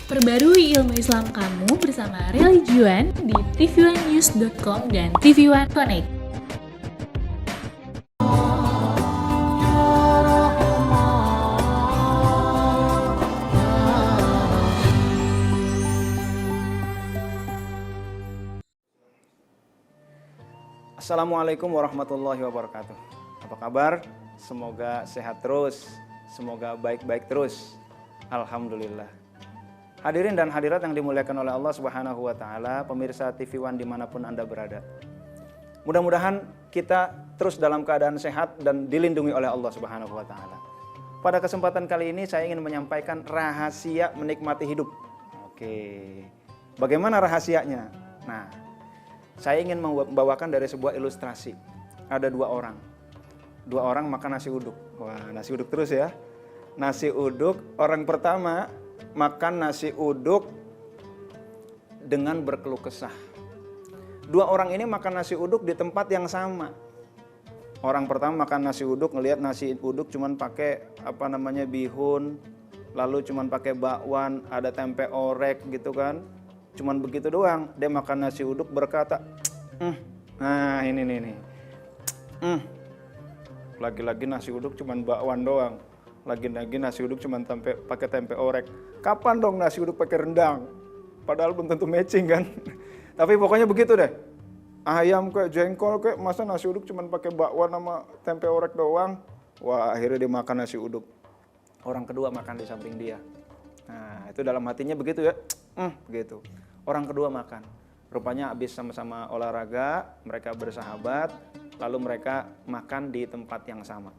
Perbarui ilmu Islam kamu bersama Religion di tv1news.com dan TV1 Connect. Assalamualaikum warahmatullahi wabarakatuh. Apa kabar? Semoga sehat terus, semoga baik-baik terus. Alhamdulillah. Hadirin dan hadirat yang dimuliakan oleh Allah Subhanahu wa taala, pemirsa TV One dimanapun Anda berada. Mudah-mudahan kita terus dalam keadaan sehat dan dilindungi oleh Allah Subhanahu wa taala. Pada kesempatan kali ini saya ingin menyampaikan rahasia menikmati hidup. Oke. Bagaimana rahasianya? Nah, saya ingin membawakan dari sebuah ilustrasi. Ada dua orang makan nasi uduk. Wah, nasi uduk terus ya. Nasi uduk, orang pertama makan nasi uduk dengan berkeluh kesah. Dua orang ini makan nasi uduk di tempat yang sama. Orang pertama makan nasi uduk, ngelihat nasi uduk cuman pakai bihun, lalu cuman pakai bakwan, ada tempe orek gitu kan. Cuman begitu doang. Dia makan nasi uduk berkata, nah ini nih. Lagi-lagi nasi uduk cuman bakwan doang. Lagi-lagi nasi uduk cuman pakai tempe orek. Kapan dong nasi uduk pakai rendang? Padahal belum tentu matching kan. Tapi pokoknya begitu deh. Ayam kayak jengkol kayak masa nasi uduk cuman pakai bakwan sama tempe orek doang. Wah, akhirnya dia makan nasi uduk. Orang kedua makan di samping dia. Nah, itu dalam hatinya begitu ya. Begitu. Orang kedua makan. Rupanya habis sama-sama olahraga, mereka bersahabat, lalu mereka makan di tempat yang sama.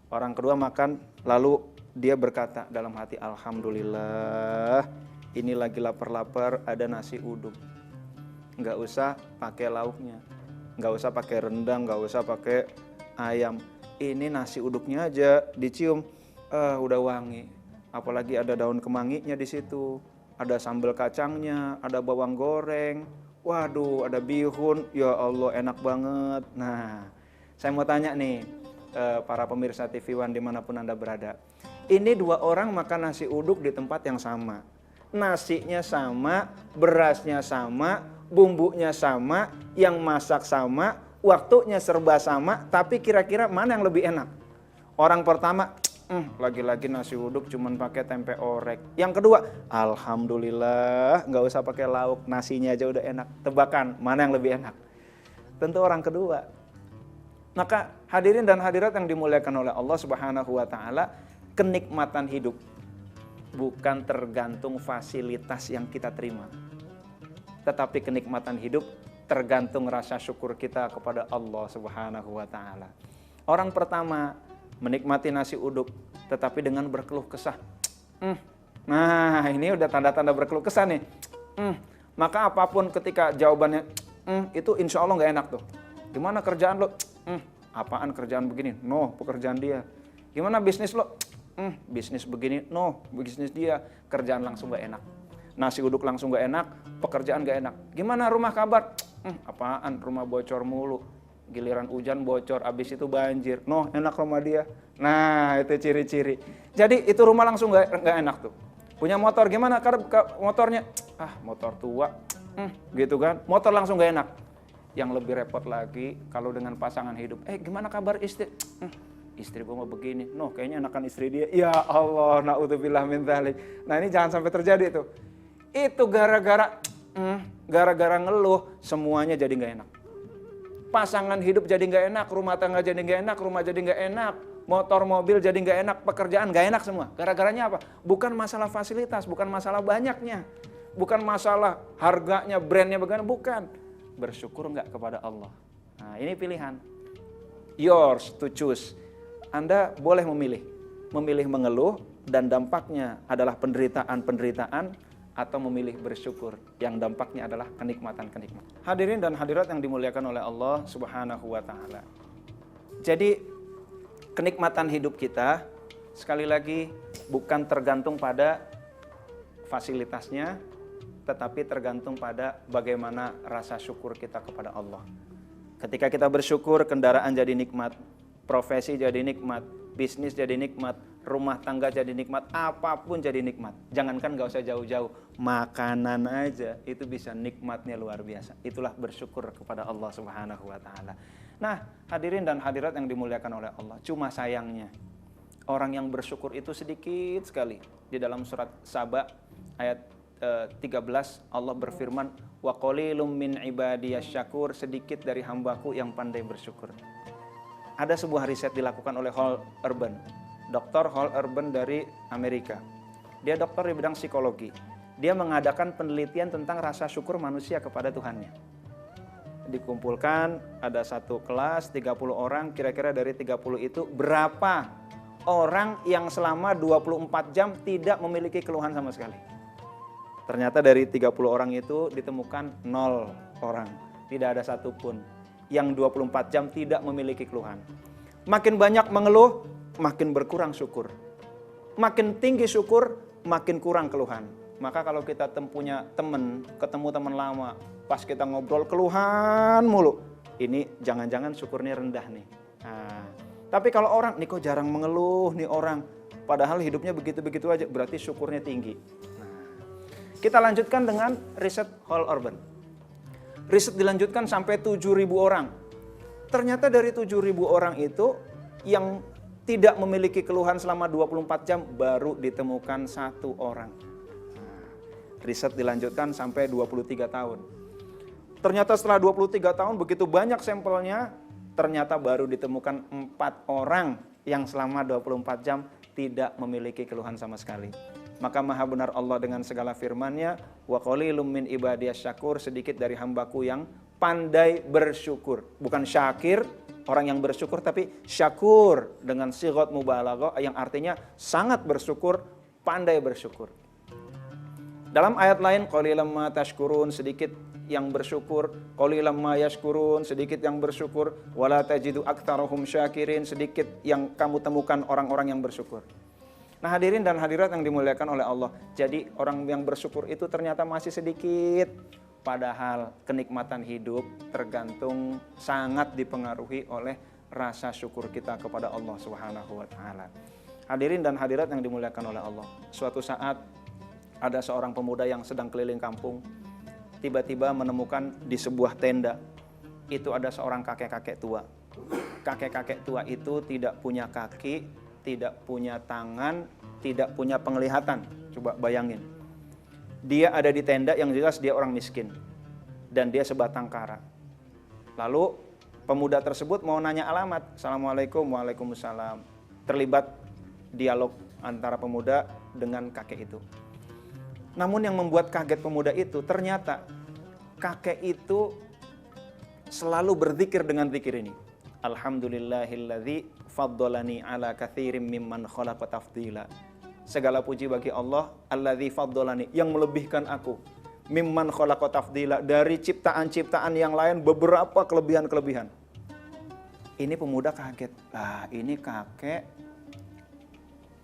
Orang kedua makan, lalu dia berkata dalam hati, Alhamdulillah, ini lagi lapar-lapar ada nasi uduk. Nggak usah pakai lauknya, nggak usah pakai rendang, nggak usah pakai ayam. Ini nasi uduknya aja dicium, udah wangi. Apalagi ada daun kemanginya di situ, ada sambal kacangnya, ada bawang goreng, waduh, ada bihun, ya Allah enak banget. Nah, saya mau tanya nih, para pemirsa TV One dimanapun Anda berada. Ini dua orang makan nasi uduk di tempat yang sama. Nasinya sama, berasnya sama, bumbunya sama, yang masak sama, waktunya serba sama, tapi kira-kira mana yang lebih enak? Orang pertama, lagi-lagi nasi uduk cuman pakai tempe orek. Yang kedua, Alhamdulillah, nggak usah pakai lauk, nasinya aja udah enak. Tebakan, mana yang lebih enak? Tentu orang kedua. Maka hadirin dan hadirat yang dimuliakan oleh Allah Subhanahu wa taala, kenikmatan hidup bukan tergantung fasilitas yang kita terima. Tetapi kenikmatan hidup tergantung rasa syukur kita kepada Allah Subhanahu wa taala. Orang pertama menikmati nasi uduk tetapi dengan berkeluh kesah. Nah, ini udah tanda-tanda berkeluh kesah nih. Maka apapun ketika jawabannya itu insya Allah nggak enak tuh. Gimana kerjaan lo? Apaan kerjaan begini? No, pekerjaan dia. Gimana bisnis lo? Bisnis begini. No, bisnis dia. Kerjaan langsung gak enak. Nasi uduk langsung gak enak, pekerjaan gak enak. Gimana rumah kabar? Apaan rumah bocor mulu. Giliran hujan bocor, abis itu banjir. No, enak rumah dia. Nah, itu ciri-ciri. Jadi itu rumah langsung gak enak tuh. Punya motor gimana? Karena motornya, motor tua. Gitu kan. Motor langsung gak enak. Yang lebih repot lagi kalau dengan pasangan hidup. Gimana kabar istri? Istri gue mau begini. No, kayaknya enakan istri dia. Ya Allah, na'udzubillah min dzalik. Nah, ini jangan sampai terjadi tuh. Itu gara-gara ngeluh semuanya jadi nggak enak. Pasangan hidup jadi nggak enak, rumah tangga jadi nggak enak, rumah jadi nggak enak, motor mobil jadi nggak enak, pekerjaan nggak enak semua. Gara-garanya apa? Bukan masalah fasilitas, bukan masalah banyaknya, bukan masalah harganya, brandnya bagaimana, bukan. Bersyukur enggak kepada Allah. Nah, ini pilihan. Yours to choose. Anda boleh memilih. Memilih mengeluh dan dampaknya adalah penderitaan atau memilih bersyukur yang dampaknya adalah kenikmatan-kenikmatan. Hadirin dan hadirat yang dimuliakan oleh Allah Subhanahu wa taala. Jadi kenikmatan hidup kita sekali lagi bukan tergantung pada fasilitasnya, tetapi tergantung pada bagaimana rasa syukur kita kepada Allah. Ketika kita bersyukur, kendaraan jadi nikmat, profesi jadi nikmat, bisnis jadi nikmat, rumah tangga jadi nikmat, apapun jadi nikmat. Jangankan gak usah jauh-jauh, makanan aja itu bisa nikmatnya luar biasa. Itulah bersyukur kepada Allah Subhanahu wa taala. Nah, hadirin dan hadirat yang dimuliakan oleh Allah, cuma sayangnya orang yang bersyukur itu sedikit sekali. Di dalam surat Saba ayat 13 Allah berfirman, wa qalilum min ibadiyasy syakur, sedikit dari hambaku yang pandai bersyukur. Ada sebuah riset dilakukan oleh Hal Urban, Dr. Hal Urban dari Amerika. Dia dokter di bidang psikologi. Dia mengadakan penelitian tentang rasa syukur manusia kepada Tuhannya. Dikumpulkan, ada satu kelas 30 orang, kira-kira dari 30 itu berapa orang yang selama 24 jam tidak memiliki keluhan sama sekali. Ternyata dari 30 orang itu ditemukan 0 orang. Tidak ada satupun yang 24 jam tidak memiliki keluhan. Makin banyak mengeluh, makin berkurang syukur. Makin tinggi syukur, makin kurang keluhan. Maka kalau kita punya teman, ketemu teman lama, pas kita ngobrol keluhan mulu, ini jangan-jangan syukurnya rendah nih. Nah, tapi kalau orang, nih kok jarang mengeluh nih orang, padahal hidupnya begitu-begitu aja, berarti syukurnya tinggi. Nah, kita lanjutkan dengan riset Hal Urban. Riset dilanjutkan sampai 7.000 orang. Ternyata dari 7.000 orang itu yang tidak memiliki keluhan selama 24 jam baru ditemukan 1 orang. Nah, riset dilanjutkan sampai 23 tahun. Ternyata setelah 23 tahun begitu banyak sampelnya, ternyata baru ditemukan 4 orang yang selama 24 jam tidak memiliki keluhan sama sekali. Maka maha benar Allah dengan segala firman-Nya, wa qalilum min ibadiyasy syakur, sedikit dari hambaku yang pandai bersyukur. Bukan syakir, orang yang bersyukur, tapi syakur dengan sighat mubalaghah yang artinya sangat bersyukur, pandai bersyukur. Dalam ayat lain, qalilam ma tashkurun, sedikit yang bersyukur, qalilam ma yashkurun, sedikit yang bersyukur, wala tajidu aktsarahum syakirin, sedikit yang kamu temukan orang-orang yang bersyukur. Nah, hadirin dan hadirat yang dimuliakan oleh Allah, jadi orang yang bersyukur itu ternyata masih sedikit. Padahal kenikmatan hidup tergantung sangat dipengaruhi oleh rasa syukur kita kepada Allah Subhanahu wa taala. Hadirin dan hadirat yang dimuliakan oleh Allah, suatu saat ada seorang pemuda yang sedang keliling kampung, tiba-tiba menemukan di sebuah tenda itu ada seorang kakek-kakek tua. Kakek-kakek tua itu tidak punya kaki, tidak punya tangan, tidak punya penglihatan. Coba bayangin. Dia ada di tenda, yang jelas dia orang miskin. Dan dia sebatang kara. Lalu pemuda tersebut mau nanya alamat. Assalamualaikum, waalaikumsalam. Terlibat dialog antara pemuda dengan kakek itu. Namun yang membuat kaget pemuda itu, ternyata kakek itu selalu berzikir dengan zikir ini. Alhamdulillahilladzi faddalani ala katsirin mimman khalaqa tafdila. Segala puji bagi Allah, alladzi faddalani, yang melebihkan aku, mimman khalaqa tafdila, dari ciptaan-ciptaan yang lain beberapa kelebihan-kelebihan. Ini pemuda kaget. Ini kakek,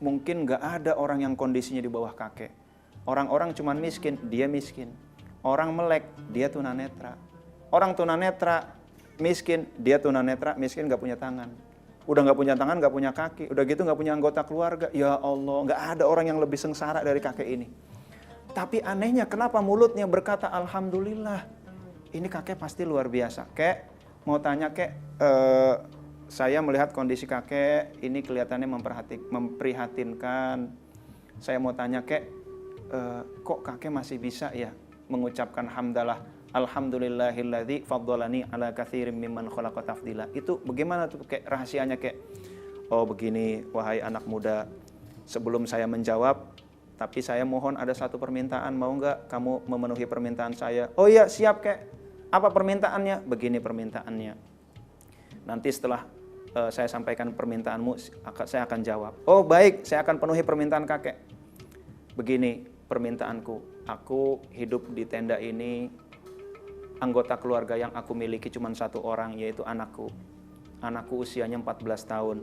mungkin gak ada orang yang kondisinya di bawah kakek. Orang-orang cuman miskin, dia miskin. Orang melek, dia tunanetra. Orang tunanetra miskin, dia tunanetra, miskin gak punya tangan. Udah gak punya tangan, gak punya kaki. Udah gitu gak punya anggota keluarga. Ya Allah, gak ada orang yang lebih sengsara dari kakek ini. Tapi anehnya kenapa mulutnya berkata Alhamdulillah. Ini kakek pasti luar biasa. Kek, mau tanya kek, saya melihat kondisi kakek ini kelihatannya memprihatinkan. Saya mau tanya kek, kok kakek masih bisa ya mengucapkan hamdalah, alhamdulillahilladzi faddalani ala katsirin mimman khalaqa tafdila. Itu bagaimana tuh kek rahasianya kek? Oh begini, wahai anak muda, sebelum saya menjawab, tapi saya mohon ada satu permintaan, mau nggak kamu memenuhi permintaan saya? Oh iya siap kek. Apa permintaannya? Begini permintaannya. Nanti setelah saya sampaikan permintaanmu, saya akan jawab. Oh baik, saya akan penuhi permintaan kakek. Begini permintaanku, aku hidup di tenda ini, anggota keluarga yang aku miliki cuma satu orang, yaitu anakku. Anakku usianya 14 tahun.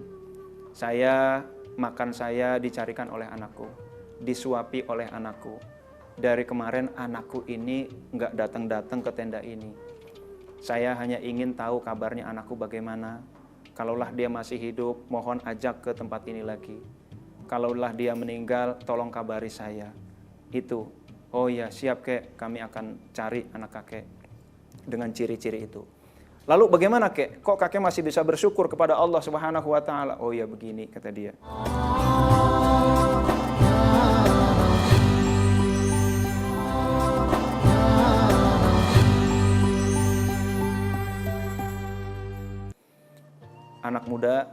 Makan saya dicarikan oleh anakku, disuapi oleh anakku. Dari kemarin anakku ini nggak datang-datang ke tenda ini. Saya hanya ingin tahu kabarnya anakku bagaimana. Kalaulah dia masih hidup, mohon ajak ke tempat ini lagi. kalaulah dia meninggal tolong kabari saya. Itu, oh ya siap kek, kami akan cari anak kakek dengan ciri-ciri itu. Lalu bagaimana kek? Kok kakek masih bisa bersyukur kepada Allah Subhanahu wa taala? Oh ya begini kata dia. Anak muda,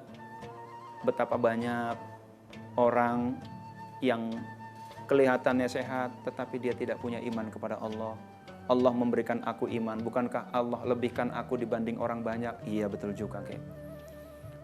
betapa banyak orang yang kelihatannya sehat tetapi dia tidak punya iman kepada Allah. Allah memberikan aku iman, bukankah Allah lebihkan aku dibanding orang banyak? Iya betul juga kek.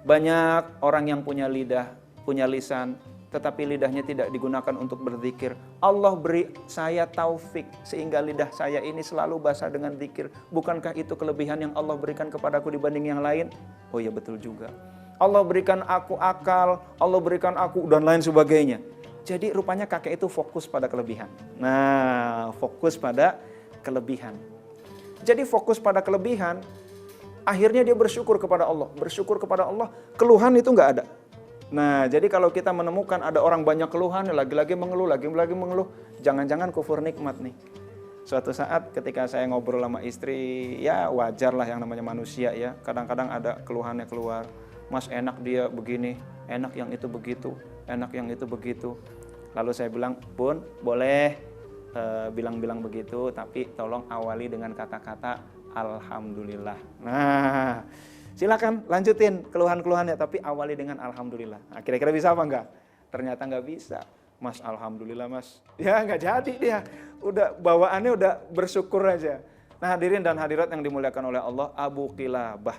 Banyak orang yang punya lidah, punya lisan, tetapi lidahnya tidak digunakan untuk berzikir. Allah beri saya taufik sehingga lidah saya ini selalu basah dengan zikir. Bukankah itu kelebihan yang Allah berikan kepadaku dibanding yang lain? Oh iya betul juga. Allah berikan aku akal, Allah berikan aku dan lain sebagainya. Jadi rupanya kakek itu fokus pada kelebihan. Nah, fokus pada kelebihan. Jadi fokus pada kelebihan, akhirnya dia bersyukur kepada Allah. Bersyukur kepada Allah, keluhan itu nggak ada. Nah, jadi kalau kita menemukan ada orang banyak keluhan, lagi-lagi mengeluh, lagi-lagi mengeluh, jangan-jangan kufur nikmat nih. Suatu saat ketika saya ngobrol sama istri, ya wajar lah yang namanya manusia ya. Kadang-kadang ada keluhannya keluar. Mas enak dia begini, enak yang itu begitu, enak yang itu begitu. Lalu saya bilang, Bun boleh bilang-bilang begitu, tapi tolong awali dengan kata-kata Alhamdulillah. Nah, silakan lanjutin keluhan-keluhannya, tapi awali dengan Alhamdulillah. Nah, kira-kira bisa apa enggak? Ternyata enggak bisa. Mas, Alhamdulillah mas. Ya enggak jadi dia. Udah bawaannya udah bersyukur aja. Nah hadirin dan hadirat yang dimuliakan oleh Allah, Abu Qilabah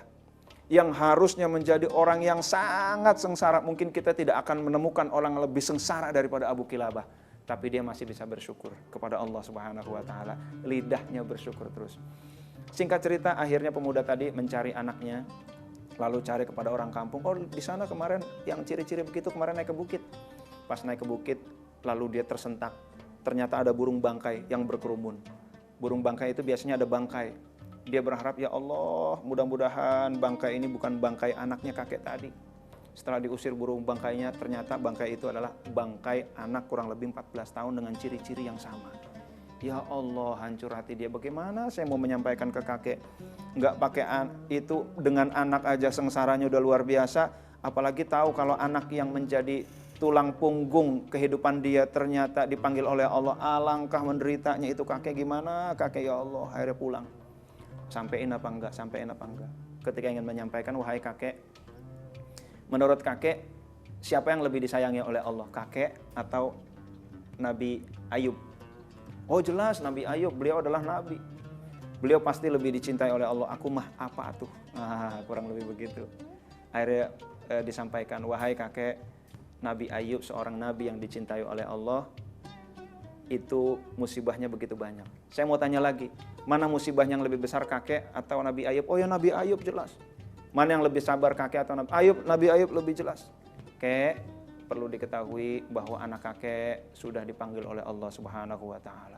yang harusnya menjadi orang yang sangat sengsara. Mungkin kita tidak akan menemukan orang lebih sengsara daripada Abu Qilabah. Tapi dia masih bisa bersyukur kepada Allah Subhanahu wa taala. Lidahnya bersyukur terus. Singkat cerita, akhirnya pemuda tadi mencari anaknya, lalu cari kepada orang kampung. Oh, di sana kemarin yang ciri-ciri begitu kemarin naik ke bukit. Pas naik ke bukit, lalu dia tersentak. Ternyata ada burung bangkai yang berkerumun. Burung bangkai itu biasanya ada bangkai. Dia berharap, ya Allah, mudah-mudahan bangkai ini bukan bangkai anaknya kakek tadi. Setelah diusir burung bangkainya, ternyata bangkai itu adalah bangkai anak kurang lebih 14 tahun dengan ciri-ciri yang sama. Ya Allah, hancur hati dia. Bagaimana saya mau menyampaikan ke kakek? Nggak pakai itu, dengan anak aja sengsaranya udah luar biasa. Apalagi tahu kalau anak yang menjadi tulang punggung kehidupan dia ternyata dipanggil oleh Allah. Alangkah menderitanya itu kakek. Gimana kakek, ya Allah, akhirnya pulang. Sampein apa enggak, sampein apa enggak. Ketika ingin menyampaikan, wahai kakek, menurut kakek, siapa yang lebih disayangi oleh Allah? Kakek atau Nabi Ayub? Oh jelas Nabi Ayub, beliau adalah Nabi. Beliau pasti lebih dicintai oleh Allah. Aku mah apa tuh? Kurang lebih begitu. Akhirnya disampaikan, wahai kakek, Nabi Ayub seorang Nabi yang dicintai oleh Allah. Itu musibahnya begitu banyak. Saya mau tanya lagi, mana musibah yang lebih besar, kakek atau Nabi Ayub? Oh ya Nabi Ayub jelas. Mana yang lebih sabar, kakek atau Nabi Ayub? Nabi Ayub lebih jelas. Kakek, perlu diketahui bahwa anak kakek sudah dipanggil oleh Allah Subhanahu wa taala.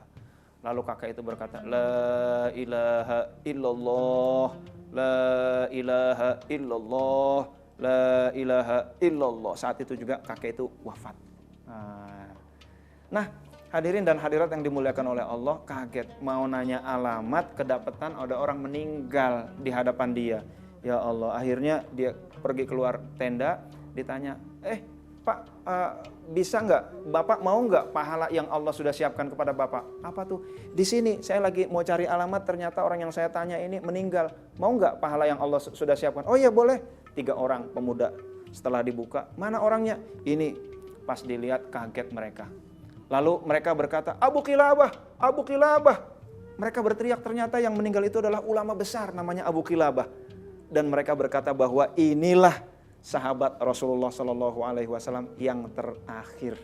Lalu kakek itu berkata, la ilaha illallah, la ilaha illallah, la ilaha illallah. Saat itu juga kakek itu wafat. Nah, hadirin dan hadirat yang dimuliakan oleh Allah, kaget mau nanya alamat, kedapatan ada orang meninggal di hadapan dia. Ya Allah, akhirnya dia pergi keluar tenda, ditanya, Pak, bisa nggak, Bapak mau nggak pahala yang Allah sudah siapkan kepada Bapak? Apa tuh? Di sini saya lagi mau cari alamat, ternyata orang yang saya tanya ini meninggal. Mau nggak pahala yang Allah sudah siapkan? Oh iya boleh. 3 orang pemuda. Setelah dibuka, mana orangnya? Ini. Pas dilihat kaget mereka. Lalu mereka berkata, Abu Qilabah, Abu Qilabah. Mereka berteriak, ternyata yang meninggal itu adalah ulama besar namanya Abu Qilabah. Dan mereka berkata bahwa inilah sahabat Rasulullah SAW yang terakhir.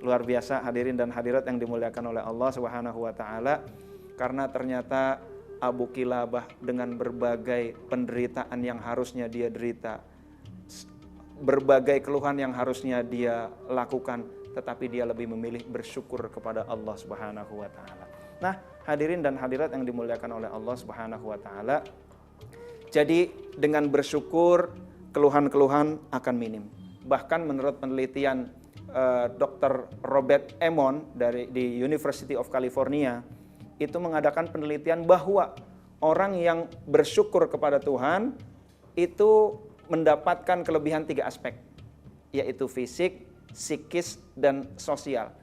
Luar biasa hadirin dan hadirat yang dimuliakan oleh Allah Subhanahu wa taala. Karena ternyata Abu Qilabah dengan berbagai penderitaan yang harusnya dia derita, berbagai keluhan yang harusnya dia lakukan, tetapi dia lebih memilih bersyukur kepada Allah Subhanahu wa taala. Nah, hadirin dan hadirat yang dimuliakan oleh Allah Subhanahu wa taala. Jadi dengan bersyukur keluhan-keluhan akan minim. Bahkan menurut penelitian Dr. Robert Emmons di University of California itu mengadakan penelitian bahwa orang yang bersyukur kepada Tuhan itu mendapatkan kelebihan 3 aspek, yaitu fisik, psikis, dan sosial.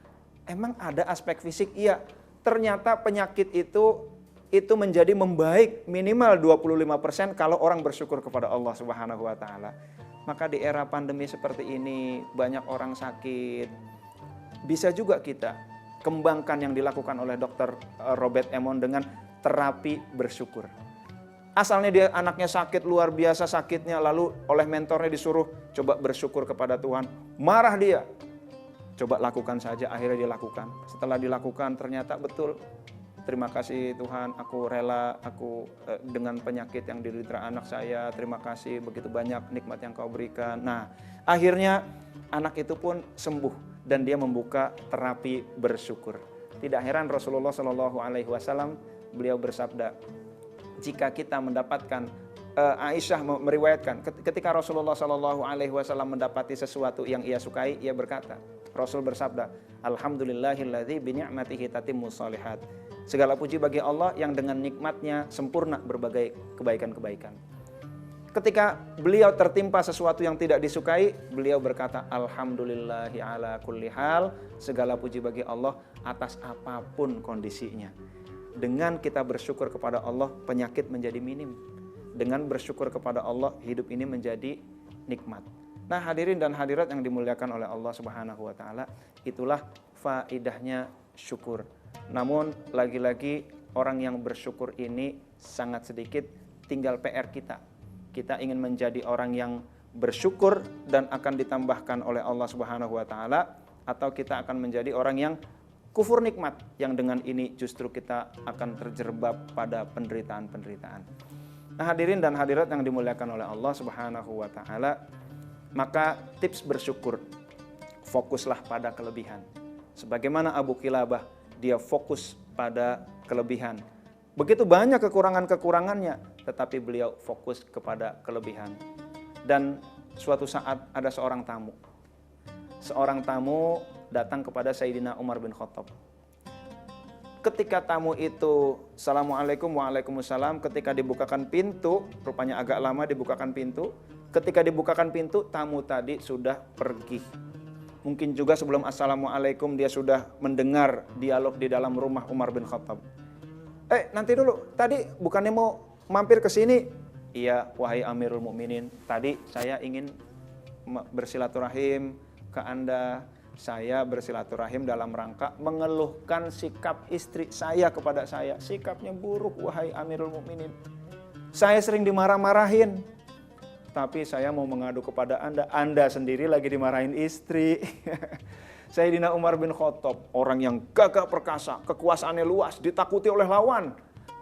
Emang ada aspek fisik? Iya. Ternyata penyakit itu menjadi membaik minimal 25% kalau orang bersyukur kepada Allah Subhanahu wa taala. Maka di era pandemi seperti ini banyak orang sakit. Bisa juga kita kembangkan yang dilakukan oleh Dr. Robert Emmons dengan terapi bersyukur. Asalnya dia anaknya sakit, luar biasa sakitnya, lalu oleh mentornya disuruh coba bersyukur kepada Tuhan. Marah dia. Coba lakukan saja, akhirnya dia lakukan. Setelah dilakukan ternyata betul. Terima kasih Tuhan, aku rela, dengan penyakit yang diderita anak saya, terima kasih begitu banyak nikmat yang kau berikan. Nah, akhirnya anak itu pun sembuh dan dia membuka terapi bersyukur. Tidak heran Rasulullah SAW beliau bersabda, jika kita mendapatkan, Aisyah meriwayatkan, ketika Rasulullah SAW mendapati sesuatu yang ia sukai, ia berkata, Rasul bersabda, Alhamdulillahilladzi bini'matihi tatimmus shalihat. Segala puji bagi Allah yang dengan nikmatnya sempurna berbagai kebaikan-kebaikan. Ketika beliau tertimpa sesuatu yang tidak disukai, beliau berkata, Alhamdulillahi ala kulli hal. Segala puji bagi Allah atas apapun kondisinya. Dengan kita bersyukur kepada Allah, penyakit menjadi minim. Dengan bersyukur kepada Allah, hidup ini menjadi nikmat. Nah, hadirin dan hadirat yang dimuliakan oleh Allah Subhanahu wa taala, itulah faedahnya syukur. Namun lagi-lagi orang yang bersyukur ini sangat sedikit, tinggal PR kita. Kita ingin menjadi orang yang bersyukur dan akan ditambahkan oleh Allah Subhanahu wa taala, atau kita akan menjadi orang yang kufur nikmat, yang dengan ini justru kita akan terjerembab pada penderitaan-penderitaan. Nah, hadirin dan hadirat yang dimuliakan oleh Allah Subhanahu wa taala, maka tips bersyukur, fokuslah pada kelebihan. Sebagaimana Abu Qilabah, dia fokus pada kelebihan. Begitu banyak kekurangan-kekurangannya, tetapi beliau fokus kepada kelebihan. Dan suatu saat ada seorang tamu. Seorang tamu datang kepada Sayyidina Umar bin Khattab. Ketika tamu itu, Assalamualaikum, Waalaikumsalam, ketika dibukakan pintu, rupanya agak lama dibukakan pintu. Ketika dibukakan pintu, tamu tadi sudah pergi. Mungkin juga sebelum Assalamualaikum dia sudah mendengar dialog di dalam rumah Umar bin Khattab. Nanti dulu, tadi bukannya mau mampir ke sini? Iya, wahai Amirul Mukminin, tadi saya ingin bersilaturahim ke Anda. Saya bersilaturahim dalam rangka mengeluhkan sikap istri saya kepada saya. Sikapnya buruk, wahai Amirul Mukminin. Saya sering dimarah-marahin. Tapi saya mau mengadu kepada Anda. Anda sendiri lagi dimarahin istri. Sayyidina Umar bin Khattab, orang yang gagah perkasa, kekuasaannya luas, ditakuti oleh lawan.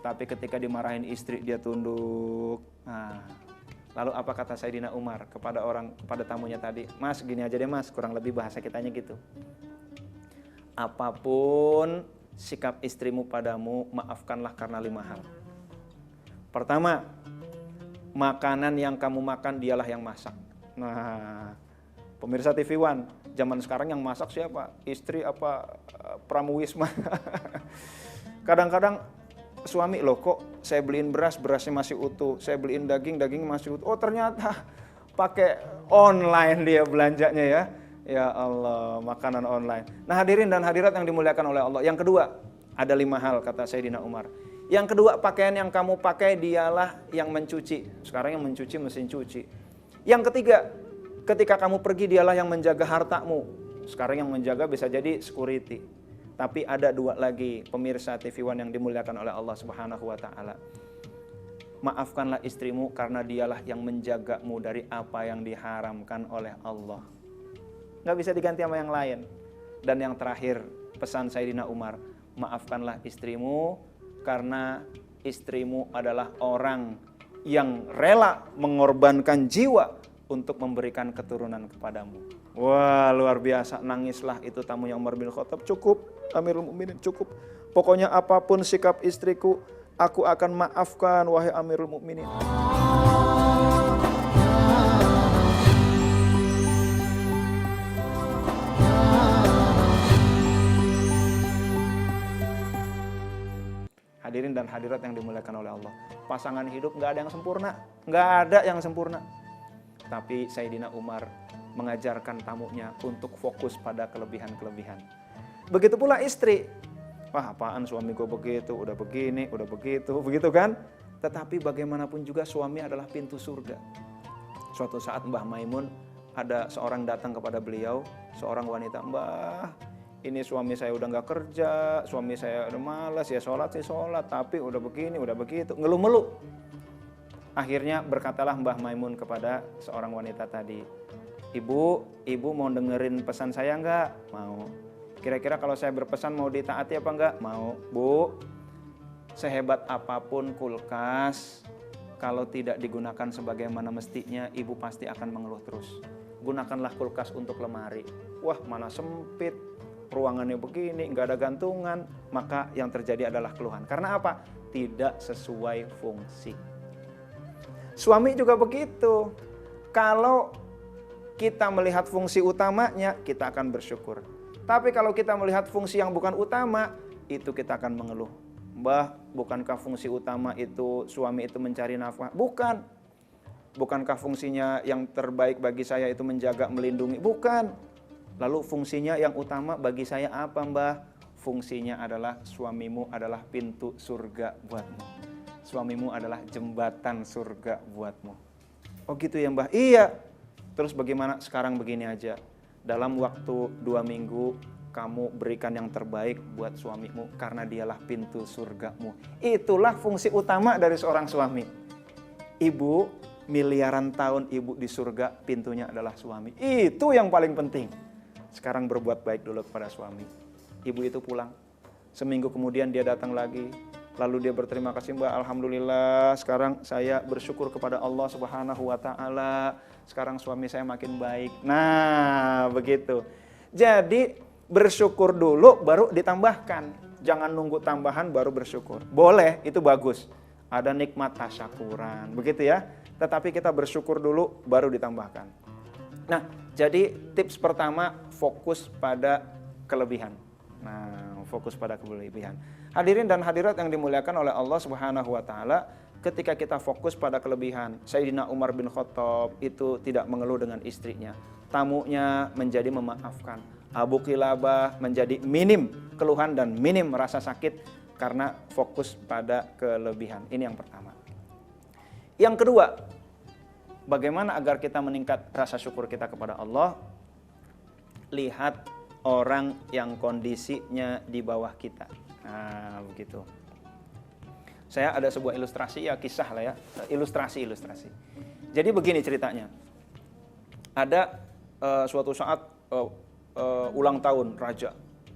Tapi ketika dimarahin istri, dia tunduk. Nah, lalu apa kata Sayyidina Umar kepada tamunya tadi? Mas, gini aja deh mas, kurang lebih bahasa kitanya gitu. Apapun sikap istrimu padamu, maafkanlah karena 5 hal. Pertama, makanan yang kamu makan dialah yang masak. Nah, pemirsa TV One, zaman sekarang yang masak siapa? Istri apa pramuwisma? Kadang-kadang suami, loh kok saya beliin beras, berasnya masih utuh. Saya beliin daging, daging masih utuh. Oh ternyata pakai online dia belanjanya ya. Ya Allah, makanan online. Nah, hadirin dan hadirat yang dimuliakan oleh Allah. Yang kedua, ada 5 hal kata Sayyidina Umar. Yang kedua, pakaian yang kamu pakai dialah yang mencuci. Sekarang yang mencuci mesin cuci. Yang ketiga, ketika kamu pergi dialah yang menjaga hartamu. Sekarang yang menjaga bisa jadi security. Tapi ada 2 lagi pemirsa TV One yang dimuliakan oleh Allah Subhanahu wa taala. Maafkanlah istrimu karena dialah yang menjagamu dari apa yang diharamkan oleh Allah. Nggak bisa diganti sama yang lain. Dan yang terakhir, pesan Sayyidina Umar, maafkanlah istrimu karena istrimu adalah orang yang rela mengorbankan jiwa untuk memberikan keturunan kepadamu. Wah, luar biasa, nangislah itu tamunya Umar bin Khattab. Cukup, Amirul Mukminin, cukup. Pokoknya apapun sikap istriku, aku akan maafkan, wahai Amirul Mukminin. Hadirin dan hadirat yang dimuliakan oleh Allah. Pasangan hidup nggak ada yang sempurna. Nggak ada yang sempurna. Tapi Sayyidina Umar mengajarkan tamunya untuk fokus pada kelebihan-kelebihan. Begitu pula istri. Wah, apaan suami gue begitu, udah begini, udah begitu kan? Tetapi bagaimanapun juga suami adalah pintu surga. Suatu saat Mbah Maimun, ada seorang datang kepada beliau, seorang wanita, "Mbah, ini suami saya udah nggak kerja, suami saya udah malas, ya sholat sih sholat, tapi udah begini, udah begitu," ngeluh-meluh. Akhirnya berkatalah Mbah Maimun kepada seorang wanita tadi, ibu mau dengerin pesan saya nggak? Mau. Kira-kira kalau saya berpesan mau ditaati apa nggak? Mau. Bu, sehebat apapun kulkas, kalau tidak digunakan sebagaimana mestinya, ibu pasti akan mengeluh terus. Gunakanlah kulkas untuk lemari. Wah, mana sempit, ruangannya begini, nggak ada gantungan, maka yang terjadi adalah keluhan. Karena apa? Tidak sesuai fungsi. Suami juga begitu. Kalau kita melihat fungsi utamanya, kita akan bersyukur. Tapi kalau kita melihat fungsi yang bukan utama, itu kita akan mengeluh. Mbah, bukankah fungsi utama itu suami itu mencari nafkah? Bukan. Bukankah fungsinya yang terbaik bagi saya itu menjaga, melindungi? Bukan. Lalu fungsinya yang utama bagi saya apa, Mbah? Fungsinya adalah suamimu adalah pintu surga buatmu. Suamimu adalah jembatan surga buatmu. Oh gitu ya, Mbah? Iya. Terus bagaimana sekarang begini aja? Dalam waktu 2 minggu kamu berikan yang terbaik buat suamimu karena dialah pintu surgamu. Itulah fungsi utama dari seorang suami. Ibu, miliaran tahun ibu di surga, pintunya adalah suami. Itu yang paling penting. Sekarang berbuat baik dulu kepada suami. Ibu itu pulang. Seminggu kemudian dia datang lagi. Lalu dia berterima kasih, Mbak, alhamdulillah sekarang saya bersyukur kepada Allah Subhanahu wa taala. Sekarang suami saya makin baik. Nah, begitu. Jadi bersyukur dulu baru ditambahkan. Jangan nunggu tambahan baru bersyukur. Boleh, itu bagus. Ada nikmat tasyakuran, begitu ya. Tetapi kita bersyukur dulu baru ditambahkan. Nah, jadi tips pertama, fokus pada kelebihan. Nah, fokus pada kelebihan. Hadirin dan hadirat yang dimuliakan oleh Allah Subhanahu wa taala, ketika kita fokus pada kelebihan, Sayyidina Umar bin Khattab itu tidak mengeluh dengan istrinya. Tamunya menjadi memaafkan. Abu Qilabah menjadi minim keluhan dan minim rasa sakit karena fokus pada kelebihan. Ini yang pertama. Yang kedua, bagaimana agar kita meningkat rasa syukur kita kepada Allah? Lihat orang yang kondisinya di bawah kita. Nah, begitu. Saya ada sebuah ilustrasi, ya kisah lah ya, ilustrasi. Jadi begini ceritanya. Ada suatu saat ulang tahun raja,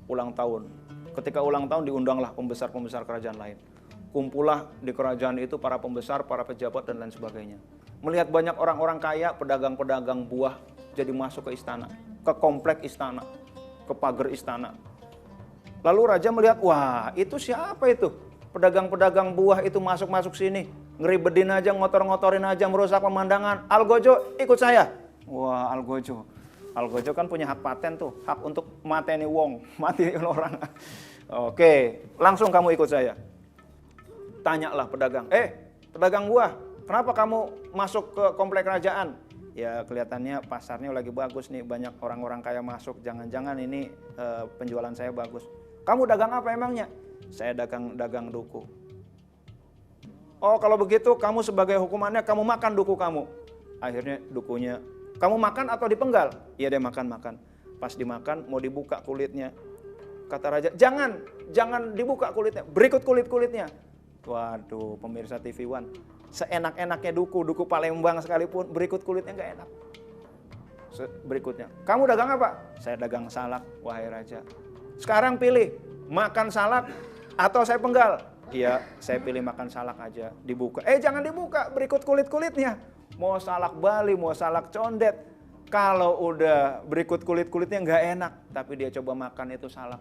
ulang tahun. Ketika ulang tahun diundanglah pembesar-pembesar kerajaan lain. Kumpullah di kerajaan itu para pembesar, para pejabat dan lain sebagainya. Melihat banyak orang-orang kaya, pedagang-pedagang buah jadi masuk ke istana, ke komplek istana, ke pagar istana. Lalu raja melihat, wah itu siapa itu? Pedagang-pedagang buah itu masuk-masuk sini. Ngeribedin aja, ngotor-ngotorin aja, merusak pemandangan. Algojo, ikut saya. Wah, Algojo. Algojo kan punya hak paten tuh. Hak untuk mateni wong, matiin orang. Oke, langsung kamu ikut saya. Tanyalah pedagang. Pedagang buah, kenapa kamu masuk ke komplek kerajaan? Ya kelihatannya pasarnya lagi bagus nih. Banyak orang-orang kaya masuk. Jangan-jangan ini penjualan saya bagus. Kamu dagang apa emangnya? Saya dagang duku. Oh kalau begitu kamu sebagai hukumannya kamu makan duku kamu. Akhirnya dukunya, kamu makan atau dipenggal? Iya dia makan. Pas dimakan mau dibuka kulitnya. Kata raja, jangan dibuka kulitnya, berikut kulit-kulitnya. Waduh pemirsa TV One, seenak-enaknya duku Palembang sekalipun berikut kulitnya nggak enak. Berikutnya, kamu dagang apa? Saya dagang salak, wahai raja. Sekarang pilih, makan salak atau saya penggal? Iya, saya pilih makan salak aja. Dibuka. Jangan dibuka, berikut kulit-kulitnya. Mau salak Bali, mau salak condet. Kalau udah berikut kulit-kulitnya nggak enak. Tapi dia coba makan itu salak.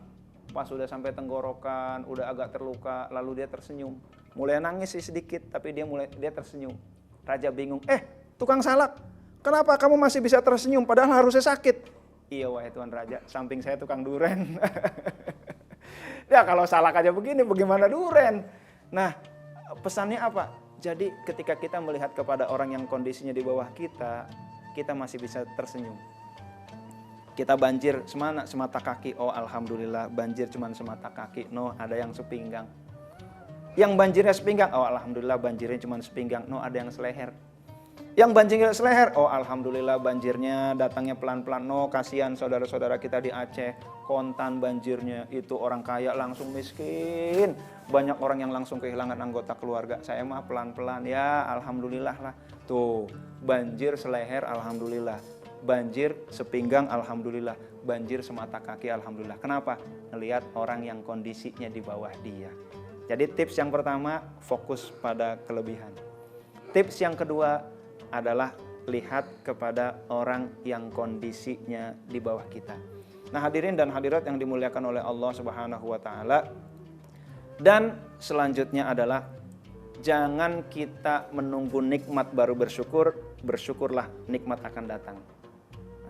Pas udah sampai tenggorokan, udah agak terluka, lalu dia tersenyum. Mulai nangis sih sedikit, tapi dia tersenyum. Raja bingung, tukang salak, kenapa kamu masih bisa tersenyum padahal harusnya sakit? Iya wahai Tuan Raja, samping saya tukang duren. Ya kalau salak aja begini, bagaimana duren? Nah, pesannya apa? Jadi ketika kita melihat kepada orang yang kondisinya di bawah kita, kita masih bisa tersenyum. Kita banjir semata kaki, oh alhamdulillah banjir cuma semata kaki, no ada yang sepinggang. Yang banjirnya sepinggang, oh alhamdulillah banjirnya cuma sepinggang, no ada yang seleher. Yang banjirnya seleher, oh alhamdulillah banjirnya datangnya pelan-pelan, no kasihan saudara-saudara kita di Aceh, kontan banjirnya, itu orang kaya langsung miskin. Banyak orang yang langsung kehilangan anggota keluarga, saya mah pelan-pelan ya alhamdulillah lah. Tuh banjir seleher alhamdulillah, banjir sepinggang alhamdulillah, banjir semata kaki alhamdulillah. Kenapa? Ngelihat orang yang kondisinya di bawah dia. Jadi tips yang pertama, fokus pada kelebihan. Tips yang kedua adalah lihat kepada orang yang kondisinya di bawah kita. Nah hadirin dan hadirat yang dimuliakan oleh Allah Subhanahu wa Ta'ala. Dan selanjutnya adalah jangan kita menunggu nikmat baru bersyukur, bersyukurlah nikmat akan datang.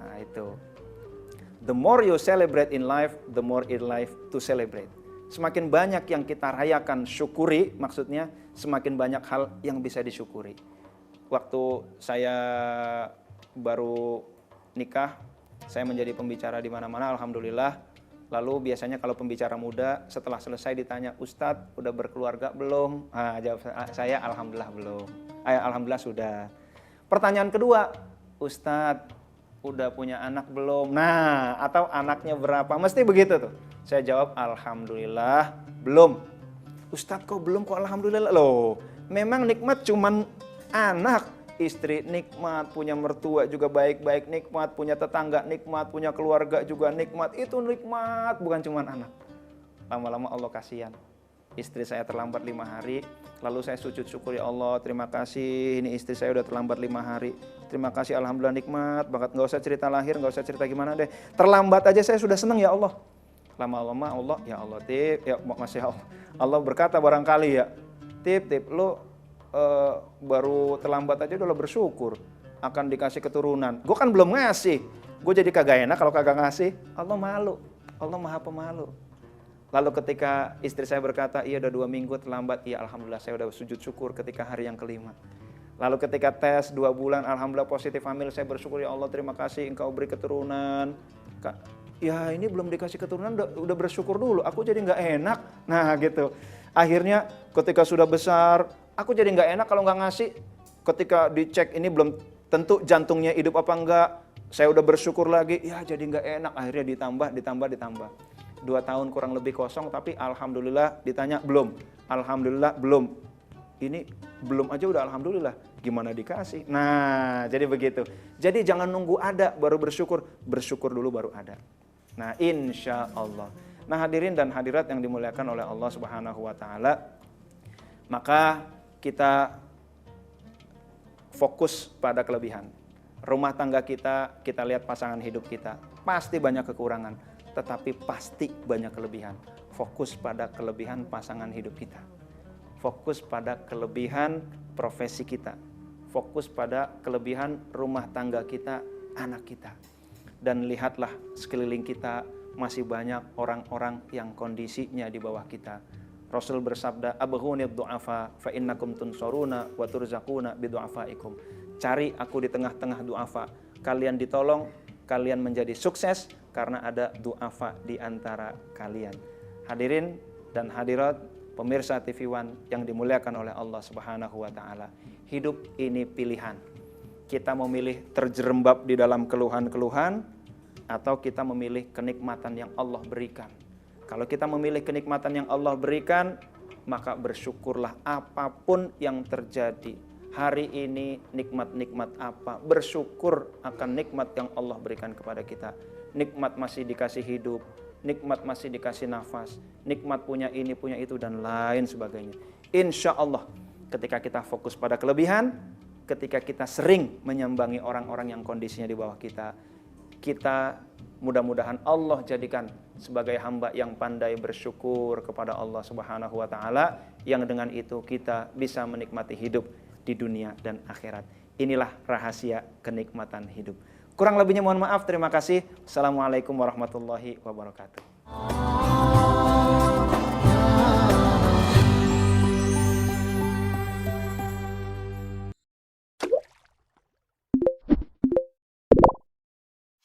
Nah itu. The more you celebrate in life, the more in life to celebrate. Semakin banyak yang kita rayakan, syukuri, maksudnya semakin banyak hal yang bisa disyukuri. Waktu saya baru nikah, saya menjadi pembicara di mana-mana, alhamdulillah. Lalu biasanya kalau pembicara muda, setelah selesai ditanya, Ustadz udah berkeluarga belum? Jawab saya, alhamdulillah belum. Alhamdulillah sudah. Pertanyaan kedua, Ustadz udah punya anak belum? Nah, atau anaknya berapa? Mesti begitu tuh. Saya jawab, alhamdulillah belum. Ustadz kok belum, kok alhamdulillah? Loh, memang nikmat cuman anak, istri nikmat, punya mertua juga baik-baik nikmat, punya tetangga nikmat, punya keluarga juga nikmat. Itu nikmat, bukan cuma anak. Lama-lama Allah kasihan. Istri saya terlambat 5 hari, lalu saya sujud syukur, ya Allah terima kasih, ini istri saya udah terlambat 5 hari. Terima kasih, alhamdulillah nikmat banget, nggak usah cerita lahir, nggak usah cerita gimana deh. Terlambat aja saya sudah senang ya Allah. Lama-lama Allah, ya Allah tip, ya masya Allah. Allah berkata barangkali ya, tip, lu baru terlambat aja udah bersyukur akan dikasih keturunan. Gue kan belum ngasih, gue jadi kagak enak kalau kagak ngasih. Allah malu, Allah maha pemalu. Lalu ketika istri saya berkata, iya udah 2 minggu terlambat, iya alhamdulillah saya udah sujud syukur ketika hari yang kelima. Lalu ketika tes 2 bulan, alhamdulillah positif hamil, saya bersyukur, ya Allah terima kasih engkau beri keturunan. Ya ini belum dikasih keturunan udah bersyukur dulu, aku jadi nggak enak. Nah gitu. Akhirnya ketika sudah besar, aku jadi nggak enak kalau nggak ngasih. Ketika dicek ini belum tentu jantungnya hidup apa enggak, saya udah bersyukur lagi, ya jadi nggak enak. Akhirnya ditambah. 2 tahun kurang lebih kosong, tapi alhamdulillah ditanya belum. Alhamdulillah belum. Ini belum aja udah alhamdulillah. Gimana dikasih? Nah jadi begitu. Jadi jangan nunggu ada baru bersyukur. Bersyukur dulu baru ada. Nah insya Allah. Nah hadirin dan hadirat yang dimuliakan oleh Allah Subhanahu wa Ta'ala, maka kita fokus pada kelebihan. Rumah tangga kita lihat pasangan hidup kita, pasti banyak kekurangan, tetapi pasti banyak kelebihan. Fokus pada kelebihan pasangan hidup kita. Fokus pada kelebihan profesi kita. Fokus pada kelebihan rumah tangga kita, anak kita. Dan lihatlah sekeliling kita masih banyak orang-orang yang kondisinya di bawah kita. Rasul bersabda, abghunid du'afa fa innakum tunsuruna wa turzaquna bi du'afaikum. Cari aku di tengah-tengah du'afa. Kalian ditolong, kalian menjadi sukses karena ada du'afa di antara kalian. Hadirin dan hadirat pemirsa TV One yang dimuliakan oleh Allah Subhanahu wa Ta'ala. Hidup ini pilihan. Kita memilih terjerembab di dalam keluhan-keluhan atau kita memilih kenikmatan yang Allah berikan. Kalau kita memilih kenikmatan yang Allah berikan, maka bersyukurlah apapun yang terjadi. Hari ini nikmat-nikmat apa? Bersyukur akan nikmat yang Allah berikan kepada kita. Nikmat masih dikasih hidup, nikmat masih dikasih nafas, nikmat punya ini, punya itu, dan lain sebagainya. Insya Allah ketika kita fokus pada kelebihan, ketika kita sering menyambangi orang-orang yang kondisinya di bawah kita, kita mudah-mudahan Allah jadikan sebagai hamba yang pandai bersyukur kepada Allah Subhanahu wa Ta'ala, yang dengan itu kita bisa menikmati hidup di dunia dan akhirat. Inilah rahasia kenikmatan hidup. Kurang lebihnya mohon maaf, terima kasih. Assalamualaikum warahmatullahi wabarakatuh.